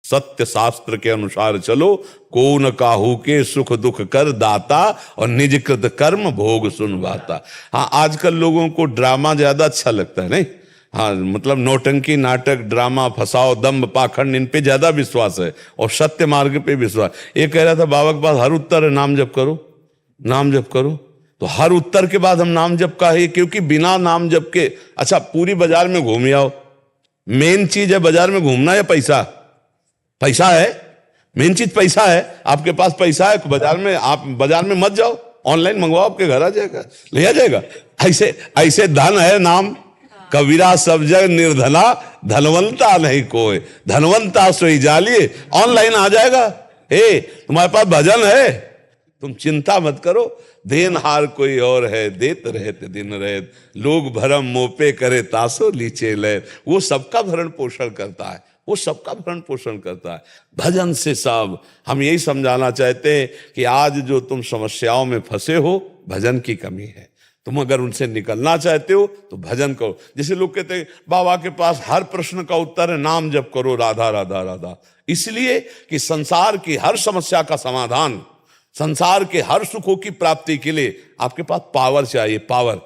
सत्य शास्त्र के अनुसार चलो, को न काहू के सुख दुख कर दाता, और निज कृत कर्म भोग सुनवाता। हाँ, आजकल लोगों को ड्रामा ज्यादा अच्छा लगता है, नहीं? हाँ, मतलब नौटंकी, नाटक, ड्रामा, फसाओ, दम्भ, पाखंड, इन पे ज्यादा विश्वास है और सत्य मार्ग पे विश्वास। ये कह रहा था बाबा के पास हर उत्तर है, नाम जप करो, नाम जप करो। तो हर उत्तर के बाद हम नाम जप का है, क्योंकि बिना नाम जप के, अच्छा पूरी बाजार में घूम आओ, मेन चीज है बाजार में घूमना या पैसा? पैसा है मेन चीज, पैसा है। आपके पास पैसा है, बाजार में, आप बाजार में मत जाओ, ऑनलाइन मंगवाओ, आपके घर आ जाएगा, ले आ जाएगा। ऐसे ऐसे धन है नाम, कबीरा सब जग निर्धना, धनवंता नहीं कोई, धनवंता सोई जालिए, ऑनलाइन आ जाएगा। तुम्हारे पास भजन है, तुम चिंता मत करो। देनहार कोई और है, देत रहते दिन रहत, लोग भरम मोपे करे तासो लीचे ले। वो सबका भरण पोषण करता है, वो सबका भरण पोषण करता है भजन से। सब हम यही समझाना चाहते हैं कि आज जो तुम समस्याओं में फंसे हो, भजन की कमी है। तुम अगर उनसे निकलना चाहते हो तो भजन करो। जैसे लोग कहते हैं बाबा के पास हर प्रश्न का उत्तर है, नाम जप करो, राधा राधा राधा। इसलिए कि संसार की हर समस्या का समाधान, संसार के हर सुखों की प्राप्ति के लिए आपके पास पावर चाहिए, पावर।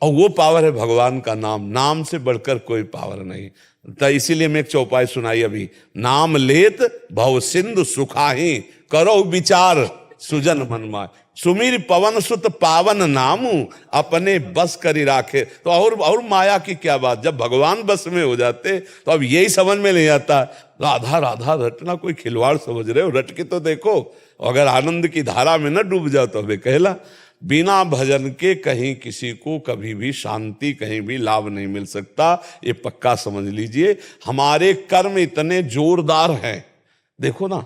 और वो पावर है भगवान का नाम। नाम से बढ़कर कोई पावर नहीं। तो इसीलिए मैं एक चौपाई सुनाई अभी, नाम लेत भव सिंधु सुखाही, करो विचार सुजन मन माय, सुमीर पवन सुत पावन नामू, अपने बस करी राखे। तो और माया की क्या बात, जब भगवान बस में हो जाते तो अब यही समझ में नहीं आता, राधा राधा रटना कोई खिलवाड़ समझ रहे हो? रट के तो देखो, अगर आनंद की धारा में न डूब जाओ तो वे कहला। बिना भजन के कहीं किसी को कभी भी शांति, कहीं भी लाभ नहीं मिल सकता, ये पक्का समझ लीजिए। हमारे कर्म इतने जोरदार हैं, देखो ना,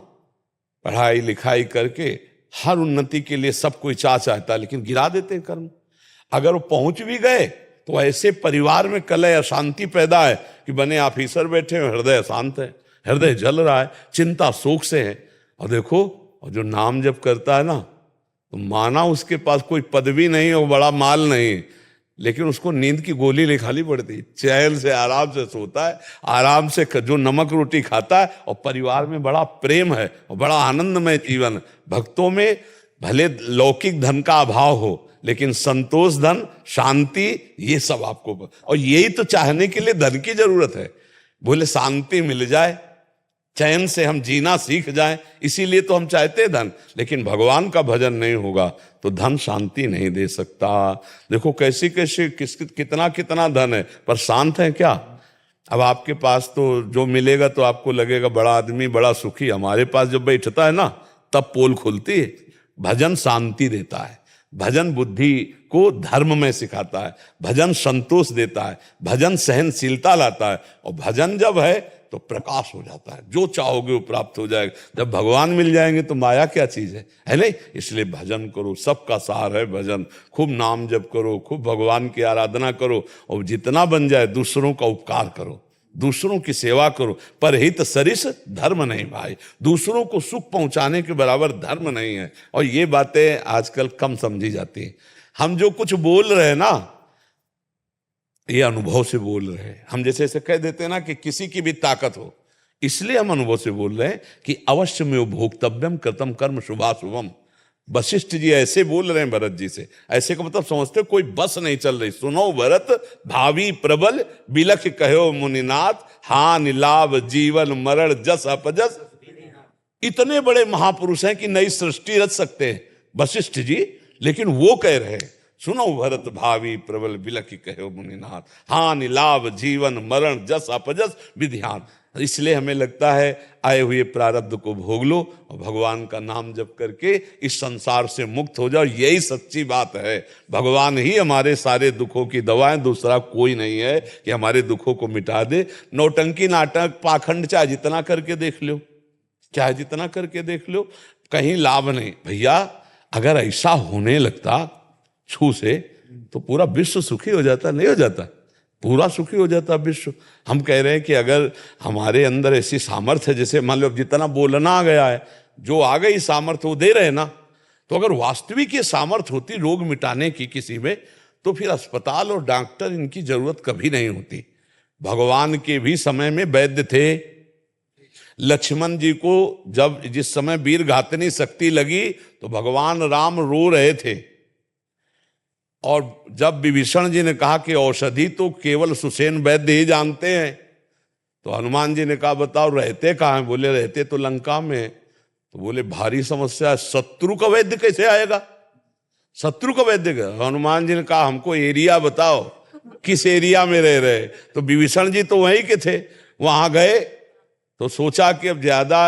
पढ़ाई लिखाई करके हर उन्नति के लिए सब कोई चाहता है, लेकिन गिरा देते हैं कर्म। अगर वो पहुंच भी गए तो ऐसे परिवार में कलह अशांति पैदा है कि बने ऑफिसर बैठे हैं, हृदय अशांत है, हृदय जल रहा है, चिंता शोक से है। और देखो, और जो नाम जप करता है ना, तो माना उसके पास कोई पदवी नहीं और बड़ा माल नहीं, लेकिन उसको नींद की गोली लिखानी पड़ती है, चैन से आराम से सोता है, आराम से जो नमक रोटी खाता है, और परिवार में बड़ा प्रेम है और बड़ा आनंदमय जीवन। भक्तों में भले लौकिक धन का अभाव हो, लेकिन संतोष, धन, शांति, ये सब आपको, और यही तो चाहने के लिए धन की जरूरत है। बोले शांति मिल जाए, चैन से हम जीना सीख जाएं, इसीलिए तो हम चाहते हैं धन। लेकिन भगवान का भजन नहीं होगा तो धन शांति नहीं दे सकता। देखो कैसी कैसी कितना कितना धन है, पर शांत है क्या? अब आपके पास तो जो मिलेगा तो आपको लगेगा बड़ा आदमी, बड़ा सुखी। हमारे पास जब बैठता है ना, तब पोल खुलती है। भजन शांति देता है, भजन बुद्धि को धर्म में सिखाता है, भजन संतोष देता है, भजन सहनशीलता लाता है। और भजन जब है तो प्रकाश हो जाता है, जो चाहोगे वो प्राप्त हो जाएगा। जब भगवान मिल जाएंगे तो माया क्या चीज है नहीं? इसलिए भजन करो, सबका सार है भजन। खूब नाम जप करो, खूब भगवान की आराधना करो, और जितना बन जाए दूसरों का उपकार करो, दूसरों की सेवा करो। परहित सरिस धर्म नहीं भाई, दूसरों को सुख पहुंचाने के बराबर धर्म नहीं है। और ये बातें आजकल कम समझी जाती हैं। हम जो कुछ बोल रहे हैं ना, ये अनुभव से बोल रहे हैं। हम जैसे ऐसे कह देते हैं ना कि किसी की भी ताकत हो, इसलिए हम अनुभव से बोल रहे हैं कि अवश्य में भोक्तव्यम कृतम कर्म शुभाशुभम। वशिष्ठ जी ऐसे बोल रहे हैं भरत जी से। ऐसे का मतलब समझते हो, कोई बस नहीं चल रही। सुनो भरत भावी प्रबल, बिलख कहो मुनिनाथ, हान लाभ जीवन मरण जस अपजस। इतने बड़े महापुरुष हैं कि नई सृष्टि रच सकते हैं वशिष्ठ जी, लेकिन वो कह रहे हैं सुनो भरत भावी प्रबल बिलखि कहो मुनिनाथ, हानि लाभ जीवन मरण जस अपजस विध्यान। इसलिए हमें लगता है आए हुए प्रारब्ध को भोग लो और भगवान का नाम जप करके इस संसार से मुक्त हो जाओ। यही सच्ची बात है। भगवान ही हमारे सारे दुखों की दवा है, दूसरा कोई नहीं है कि हमारे दुखों को मिटा दे। नौटंकी, नाटक, पाखंड चाहे जितना करके देख लो, चाहे जितना करके देख लो, कहीं लाभ नहीं। भैया अगर ऐसा होने लगता छू से, तो पूरा विश्व सुखी हो जाता, नहीं हो जाता? पूरा सुखी हो जाता विश्व। हम कह रहे हैं कि अगर हमारे अंदर ऐसी सामर्थ्य है, जैसे मान लो जितना बोलना आ गया है, जो आ गई सामर्थ्य वो दे रहे ना, तो अगर वास्तविक ये सामर्थ्य होती रोग मिटाने की किसी में, तो फिर अस्पताल और डॉक्टर इनकी जरूरत कभी नहीं होती। भगवान के भी समय में वैद्य थे, लक्ष्मण जी को जब जिस समय वीर घातनी शक्ति लगी तो भगवान राम रो रहे थे, और जब विभीषण जी ने कहा कि औषधि तो केवल सुसेन वैद्य ही जानते हैं, तो हनुमान जी ने कहा बताओ रहते कहाँ हैं? बोले रहते तो लंका में। तो बोले भारी समस्या है, शत्रु का वैद्य कैसे आएगा? शत्रु का वैद्य का? हनुमान जी ने कहा हमको एरिया बताओ, किस एरिया में रह रहे? तो विभीषण जी तो वहीं के थे, वहां गए तो सोचा कि अब ज्यादा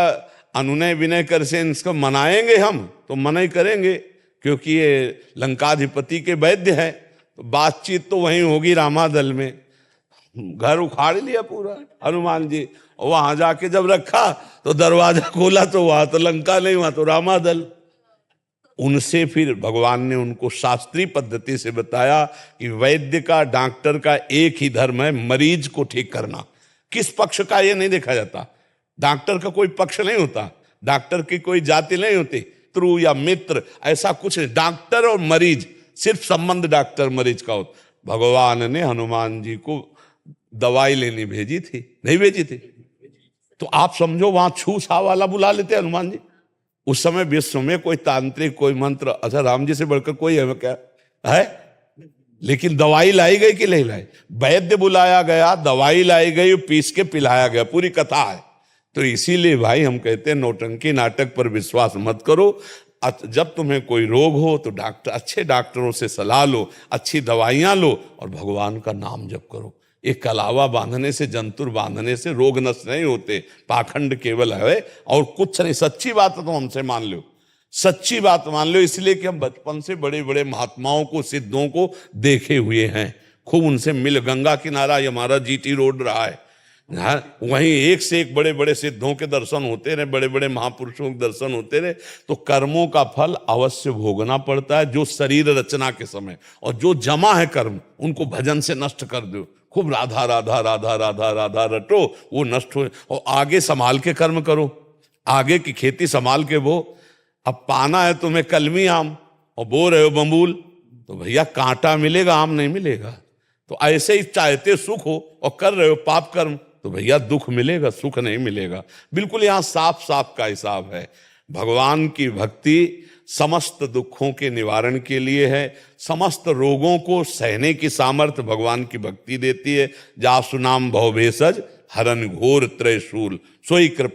अनुनय विनय कर से इसको मनाएंगे हम, तो मना ही करेंगे क्योंकि ये लंकाधिपति के वैद्य हैं, तो बातचीत तो वहीं होगी रामादल में। घर उखाड़ लिया पूरा हनुमान जी, और वहां जाके जब रखा तो दरवाजा खोला तो वहां तो लंका नहीं, वहां तो रामादल। उनसे फिर भगवान ने उनको शास्त्रीय पद्धति से बताया कि वैद्य का, डॉक्टर का एक ही धर्म है, मरीज को ठीक करना। किस पक्ष का ये नहीं देखा जाता, डॉक्टर का कोई पक्ष नहीं होता, डॉक्टर की कोई जाति नहीं होती, शत्रु या मित्र ऐसा कुछ नहीं, डॉक्टर और मरीज, सिर्फ संबंध डॉक्टर मरीज का होता। भगवान ने हनुमान जी को दवाई लेनी भेजी थी, नहीं भेजी थी? तो आप समझो वहां छू छा वाला बुला लेते हनुमान जी। उस समय विश्व में कोई तांत्रिक, कोई मंत्र, अच्छा राम जी से बढ़कर कोई है क्या है? लेकिन दवाई लाई गई कि नहीं लाई? वैद्य बुलाया गया, दवाई लाई गई, पीस के पिलाया गया, पूरी कथा है। तो इसीलिए भाई हम कहते हैं नौटंकी नाटक पर विश्वास मत करो। जब तुम्हें कोई रोग हो तो डॉक्टर, अच्छे डॉक्टरों से सलाह लो, अच्छी दवाइयां लो और भगवान का नाम जप करो। एक कलावा बांधने से, जंतुर बांधने से रोग नष्ट नहीं होते, पाखंड केवल है और कुछ नहीं। सच्ची बात है तो हमसे मान लो, सच्ची बात मान लो, इसलिए कि हम बचपन से बड़े बड़े महात्माओं को, सिद्धों को देखे हुए हैं, खूब उनसे मिल। गंगा किनारा ये हमारा जीटी रोड रहा है, वहीं एक से एक बड़े बड़े सिद्धों के दर्शन होते रहे, बड़े बड़े महापुरुषों के दर्शन होते रहे। तो कर्मों का फल अवश्य भोगना पड़ता है, जो शरीर रचना के समय, और जो जमा है कर्म उनको भजन से नष्ट कर दो। खूब राधा राधा राधा राधा राधा रटो, वो नष्ट हो, और आगे संभाल के कर्म करो, आगे की खेती संभाल के बो। अब पाना है तुम्हें कलमी आम और बो रहे हो बम्बूल, तो भैया कांटा मिलेगा, आम नहीं मिलेगा। तो ऐसे ही चाहते सुख हो और कर रहे हो पाप कर्म, तो भैया दुख मिलेगा, सुख नहीं मिलेगा। बिल्कुल यहां साफ साफ का हिसाब है। भगवान की भक्ति समस्त दुखों के निवारण के लिए है, समस्त रोगों को सहने की सामर्थ्य भगवान की भक्ति देती है। जासु नाम भव भेषज हरन घोर त्रयशूल, सोई कृपा